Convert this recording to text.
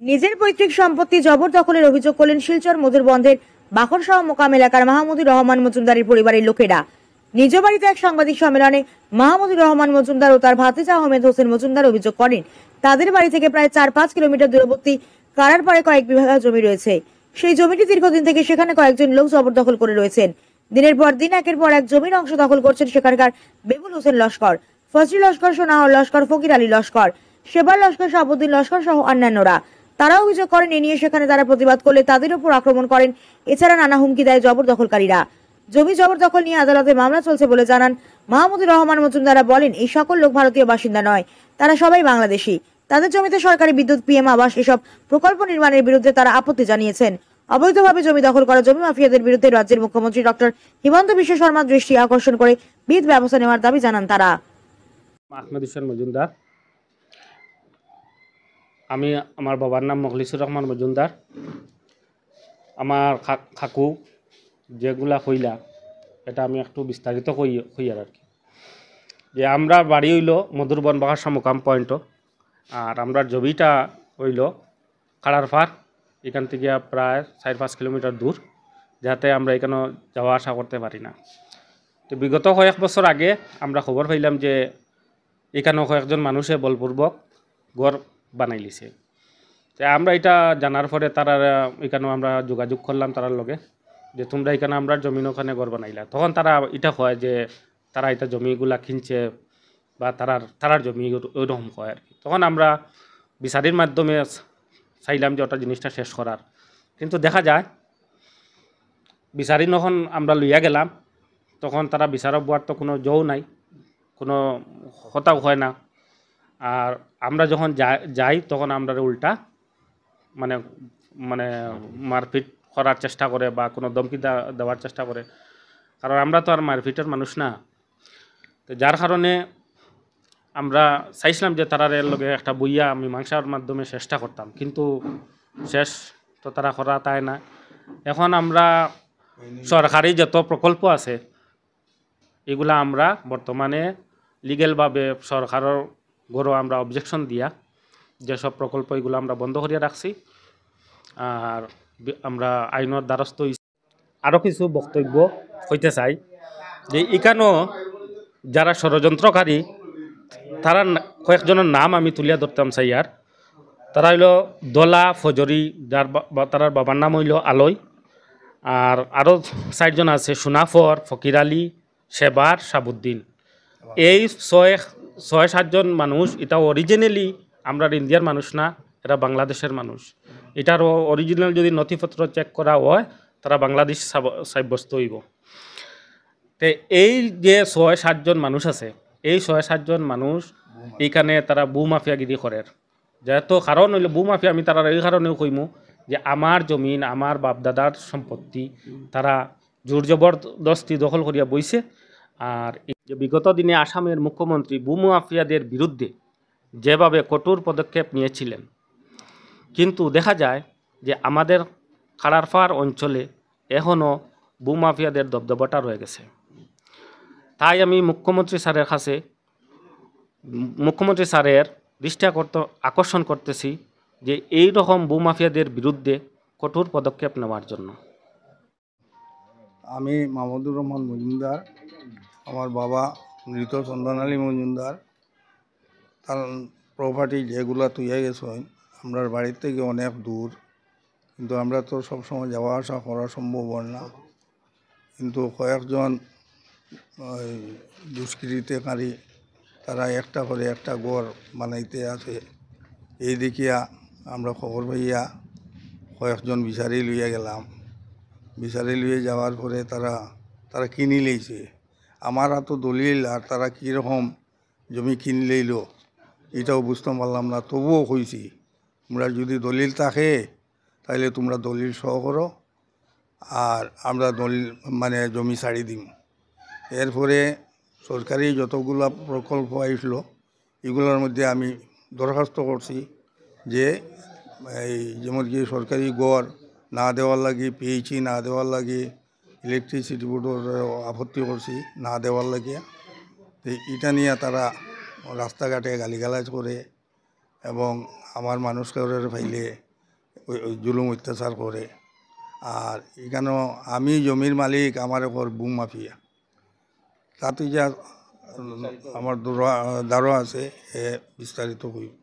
নিজের পৈতৃক সম্পত্তি জবরদখলের অভিযোগ করলেন শিলচর মধুরবন্ধের বাখরসহ মোকাম এলাকার মাহমুদুর রহমান মজুমদারের পরিবারের লোকেরা। নিজ বাড়িতে এক সাংবাদিক সম্মেলনে মাহমুদুর রহমান মজুমদার ও তার ভাতিজা আহমেদ হোসেন মজুমদার অভিযোগ করেন, তাদের বাড়ি থেকে প্রায় 4-5 কিলোমিটার দূরবর্তী কারার পাড়ে কয়েক বিঘা জমি রয়েছে। সেই জমিটি দীর্ঘদিন থেকে সেখানে কয়েকজন লোক জবরদখল করে রয়েছেন। দিনের পর দিন একের পর এক জমির অংশ দখল করছেন সেখানকার বেবুল হোসেন লস্কর, ফজলি লস্কর, সোনাহর লস্কর, ফকির আলী লস্কর, শেবার লস্কর, শাহাবুদ্দিন লস্কর সহ অন্যান্যরা। তারা অভিযোগ করেন, এ নিয়ে সেখানে তারা প্রতিবাদ করলে তাদের উপর আক্রমণ করেন। এছাড়া নানা হুমকি দেয় জবরদখলকারীরা। জমি জবরদখল নিয়ে আদালতে মামলা চলছে বলে জানান মাহমুদুর রহমান মজুমদার। বলেন, এই সকল লোক ভারতীয় বাসিন্দা নয়, তারা সবাই বাংলাদেশি। তাদের জমিতে সরকারি বিদ্যুৎ, পিএম আবাস এসব প্রকল্প নির্মাণের বিরুদ্ধে তারা আপত্তি জানিয়েছেন। অবৈধভাবে জমি দখল করা জমি মাফিয়াদের বিরুদ্ধে রাজ্যের মুখ্যমন্ত্রী ডক্টর হিমন্ত বিশ্ব শর্মার দৃষ্টি আকর্ষণ করে বিধ ব্যবস্থা নেওয়ার দাবি জানান তারা। আহমেদ হোসেন মজুমদার, আমি আমার বাবার নাম মখলিসুর রহমান মজুমদার। আমার খাকু যেগুলা কইলা এটা আমি একটু বিস্তারিত কই আর কি, যে আমরা বাড়ি হইল মধুরবন বাখারসহ মোকাম পয়েন্ট, আর আমরা জমিটা হইল কাড়ার পার, এখান থেকে প্রায় 4-5 কিলোমিটার দূর, যাতে আমরা এখানে যাওয়া আসা করতে পারি না। তো বিগত কয়েক বছর আগে আমরা খবর পাইলাম যে এখানেও কয়েকজন মানুষে বলপূর্বক ঘর বানাই লিছে। তো আমরা এটা জানার পরে তারা এখানেও আমরা যোগাযোগ করলাম তারার লগে, যে তোমরা এখানে আমরা জমিন ওখানে ঘর বানাইলা। তখন তারা এটা কয় যে তারা এটা জমিগুলা কিনছে বা তারার জমি ওইরকম কয় আর কি। তখন আমরা বিচারের মাধ্যমে চাইলাম যে ওটা জিনিসটা শেষ করার, কিন্তু দেখা যায় বিচারি যখন আমরা লইয়া গেলাম তখন তারা বিচারক বুয়ার তো কোনো জও নাই, কোনো কথাও হয় না। আর আমরা যখন যাই তখন আমরা উল্টা মানে মানে মারপিট করার চেষ্টা করে বা কোনো ধমকি দেওয়ার চেষ্টা করে, কারণ আমরা তো আর মারপিটের মানুষ না। তো যার কারণে আমরা চাইছিলাম যে তারার লগে একটা বইয়া মীমাংসার মাধ্যমে চেষ্টা করতাম, কিন্তু শেষ তো তারা করা তাই না। এখন আমরা সরকারি যত প্রকল্প আছে এগুলা আমরা বর্তমানে লিগেলভাবে সরকারের গড়ো আমরা অবজেকশন দিয়া যেসব প্রকল্প এগুলো আমরা বন্ধ করিয়া রাখছি, আর আমরা আইনের দ্বারস্থ হইছি। আরও কিছু বক্তব্য হইতে চাই যে এখানেও যারা ষড়যন্ত্রকারী তারা কয়েকজনের নাম আমি তুলিয়া ধরতাম চাই। আর তারা হইল দলা ফজরি, যার তার বাবার নাম হইল আলয়, আর আরও 4 জন আছে সুনাফর, ফকির আলী, শেবার, শাহাবুদ্দিন। এই 6-7 জন মানুষ এটা অরিজিনালি আমরা ইন্ডিয়ার মানুষ না, এরা বাংলাদেশের মানুষ। এটার অরিজিনাল যদি নথিপত্র চেক করা হয় তারা বাংলাদেশ সাব্যস্ত হইব। তো এই যে 6-7 জন মানুষ আছে, এই 6-7 জন মানুষ এইখানে তারা মাফিয়াগিরি করে। যেহেতু কারণ হইল মাফিয়া, আমি তারা এই কারণেও কইমু যে আমার জমিন, আমার বাপদাদার সম্পত্তি তারা জোর জবরদস্তি দখল করিয়া বইছে। আর যে বিগত দিনে আসামের মুখ্যমন্ত্রী মাফিয়াদের বিরুদ্ধে যেভাবে কঠোর পদক্ষেপ নিয়েছিলেন, কিন্তু দেখা যায় যে আমাদের কাড়ারপাড় অঞ্চলে এখনও মাফিয়াদের দবদবাটা রয়ে গেছে। তাই আমি মুখ্যমন্ত্রী স্যারের দৃষ্টি আকর্ষণ করতেছি যে এই রকম মাফিয়াদের বিরুদ্ধে কঠোর পদক্ষেপ নেওয়ার জন্য। আমি মাহমুদুর রহমান মজুমদার, আমার বাবা মৃত চন্দন আলী মজুমদার। তার প্রপার্টি যেগুলো তুইয়া গেছেন আমরা বাড়ির থেকে অনেক দূর, কিন্তু আমরা তো সবসময় যাওয়া আসা করা সম্ভব হয় না। কিন্তু কয়েকজন দুষ্কৃতিকারী তারা একটা করে একটা ঘর বানাইতে আছে। এই দেখিয়া আমরা খবর পাইয়া কয়েকজন বিচারি লইয়া গেলাম। বিচারি লইয়া যাওয়ার পরে তারা কিনি লইছে। আমার এত দলিল আর তারা কীরকম জমি কিনে লইল এটাও বুঝতে পারলাম না। তবুও কইছি তোমরা যদি দলিল থাকে তাহলে তোমরা দলিল সহ করো, আর আমরা দলিল মানে জমি ছাড়ি দিম। এরপরে সরকারি যতগুলো প্রকল্প আসলো এগুলোর মধ্যে আমি দরখাস্ত করছি যে এই যেমন কি সরকারি ঘর না দেওয়ার লাগে, পিএইচই না দেওয়ার লাগে, ইলেকট্রিসিটি বোর্ডের আপত্তি করছি না দেওয়ার লাগে। তো এটা নিয়ে তারা রাস্তাঘাটে গালিগালাজ করে এবং আমার মানুষকে ফাইলে ওই জুলুম অত্যাচার করে। আর এখানেও আমি জমির মালিক, আমার ওপর বুম মাফিয়া। তাতে যা আমার দারো আছে, বিস্তারিত হইব।